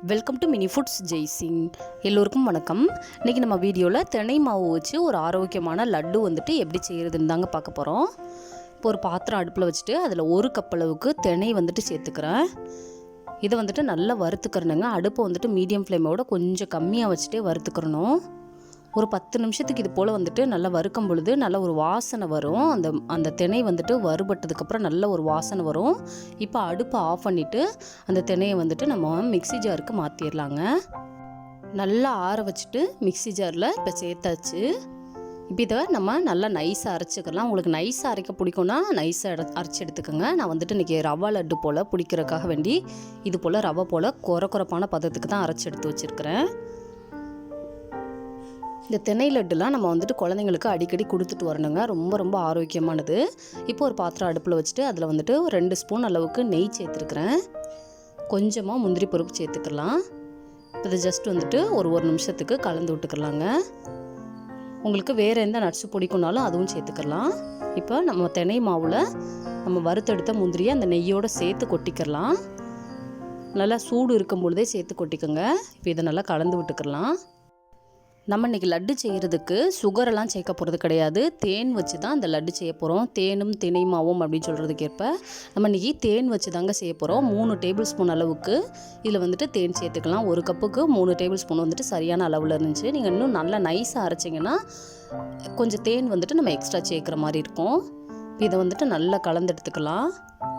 Welcome to mini foods Jaisingh. எல்லோருக்கும் வணக்கம். இன்றைக்கி நம்ம வீடியோவில் தினை மாவு வச்சு ஒரு ஆரோக்கியமான லட்டு வந்துட்டு எப்படி செய்கிறதுன்னு தாங்க பார்க்க போகிறோம். இப்போ ஒரு பாத்திரம் அடுப்பில் வச்சுட்டு அதில் ஒரு கப் அளவுக்கு தினை வந்துட்டு சேர்த்துக்கிறேன். இதை வந்துட்டு நல்லா வறுத்துக்கிறணுங்க. அடுப்பை வந்துட்டு மீடியம் ஃப்ளேமோட கொஞ்சம் கம்மியாக வச்சுட்டே வறுத்துக்கிறணும். ஒரு 10 நிமிஷத்துக்கு இது போல் வந்துட்டு நல்லா வறுக்கும் பொழுது நல்ல ஒரு வாசனை வரும். அந்த தினை வந்துட்டு வறுபட்டதுக்கப்புறம் நல்ல ஒரு வாசனை வரும். இப்போ அடுப்பை ஆஃப் பண்ணிவிட்டு அந்த தினையை வந்துட்டு நம்ம மிக்ஸி ஜாருக்கு மாற்றிடலாங்க. நல்லா ஆற வச்சுட்டு மிக்ஸி ஜாரில் இப்போ சேர்த்தாச்சு. இப்போ இதை நம்ம நல்லா நைஸாக அரைச்சிக்கலாம். உங்களுக்கு நைஸாக அரைக்க பிடிக்கும்னா நைஸாக அரைச்சி எடுத்துக்கோங்க. நான் வந்துட்டு இன்றைக்கி ரவா லட்டு போல் பிடிக்கிறதுக்காக வேண்டி இது போல் ரவை போல் குறப்பான பதத்துக்கு தான் அரைச்சி எடுத்து வச்சுருக்கிறேன். இந்த தினை லட்டுலாம் நம்ம வந்துட்டு குழந்தைங்களுக்கு அடிக்கடி கொடுத்துட்டு வரணுங்க. ரொம்ப ஆரோக்கியமானது. இப்போ ஒரு பாத்திரம் அடுப்பில் வச்சுட்டு அதில் வந்துட்டு 2 ஸ்பூன் அளவுக்கு நெய் சேர்த்துருக்குறேன். கொஞ்சமாக முந்திரி பருப்பு சேர்த்துக்கலாம். இதை ஜஸ்ட் வந்துட்டு ஒரு நிமிஷத்துக்கு கலந்து விட்டுக்கலாங்க. உங்களுக்கு வேறு எந்த நட்ஸு பிடிக்கும்னாலும் அதுவும் சேர்த்துக்கலாம். இப்போ நம்ம தினை மாவில் நம்ம வறுத்தெடுத்த முந்திரியை அந்த நெய்யோடு சேர்த்து கொட்டிக்கலாம். நல்லா சூடு இருக்கும் பொழுதே சேர்த்து கொட்டிக்கோங்க. இப்போ இதை நல்லா கலந்து விட்டுக்கலாம். நம்ம இன்றைக்கி லட்டு செய்கிறதுக்கு சுகரெல்லாம் சேர்க்க போகிறது கிடையாது. தேன் வச்சு தான் அந்த லட்டு செய்ய போகிறோம். தேனும் தினை மாவும் அப்படின்னு சொல்கிறதுக்கேற்ப நம்ம இன்றைக்கி தேன் வச்சு தாங்க செய்ய போகிறோம். 3 டேபிள் ஸ்பூன் அளவுக்கு இதில் வந்துட்டு தேன் சேர்த்துக்கலாம். ஒரு கப்புக்கு 3 டேபிள் ஸ்பூன் வந்துட்டு சரியான அளவில் இருந்துச்சு. நீங்கள் இன்னும் நல்லா நைஸாக அரைச்சிங்கன்னா கொஞ்சம் தேன் வந்துட்டு நம்ம எக்ஸ்ட்ரா சேர்க்குற மாதிரி இருக்கும். இதை வந்துட்டு நல்லா கலந்து எடுத்துக்கலாம்.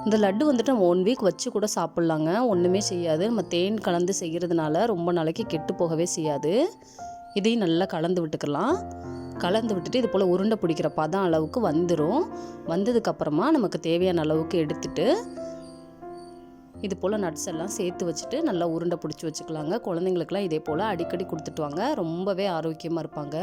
இந்த லட்டு வந்துட்டு நம்ம 1 வீக் வச்சு கூட சாப்பிட்லாங்க. ஒன்றுமே செய்யாது. நம்ம தேன் கலந்து செய்கிறதுனால ரொம்ப நாளைக்கு கெட்டு போகவே செய்யாது. இதையும் நல்லா கலந்து விட்டுக்கலாம். கலந்து விட்டுட்டு இது போல் உருண்டை பிடிக்கிற பதம் அளவுக்கு வந்துடும். வந்ததுக்கப்புறமா நமக்கு தேவையான அளவுக்கு எடுத்துட்டு இது போல் நட்ஸ் எல்லாம் சேர்த்து வச்சுட்டு நல்லா உருண்டை பிடிச்சி வச்சுக்கலாங்க. குழந்தைங்களுக்குலாம் இதே போல் அடிக்கடி கொடுத்துட்டு வாங்க. ரொம்பவே ஆரோக்கியமாக இருப்பாங்க.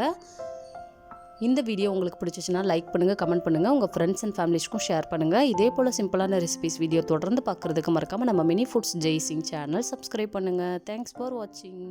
இந்த வீடியோ உங்களுக்கு பிடிச்சிச்சுன்னா லைக் பண்ணுங்கள், கமெண்ட் பண்ணுங்கள், உங்கள் ஃப்ரெண்ட்ஸ் அண்ட் ஃபேமிலிஸ்க்கும் ஷேர் பண்ணுங்கள். இதே போல் சிம்பிளான ரெசிபிஸ் வீடியோ தொடர்ந்து பார்க்குறதுக்கு மறக்காமல் நம்ம mini foods Jaisingh channel subscribe பண்ணுங்கள். தேங்க்ஸ் ஃபார் வாட்சிங்.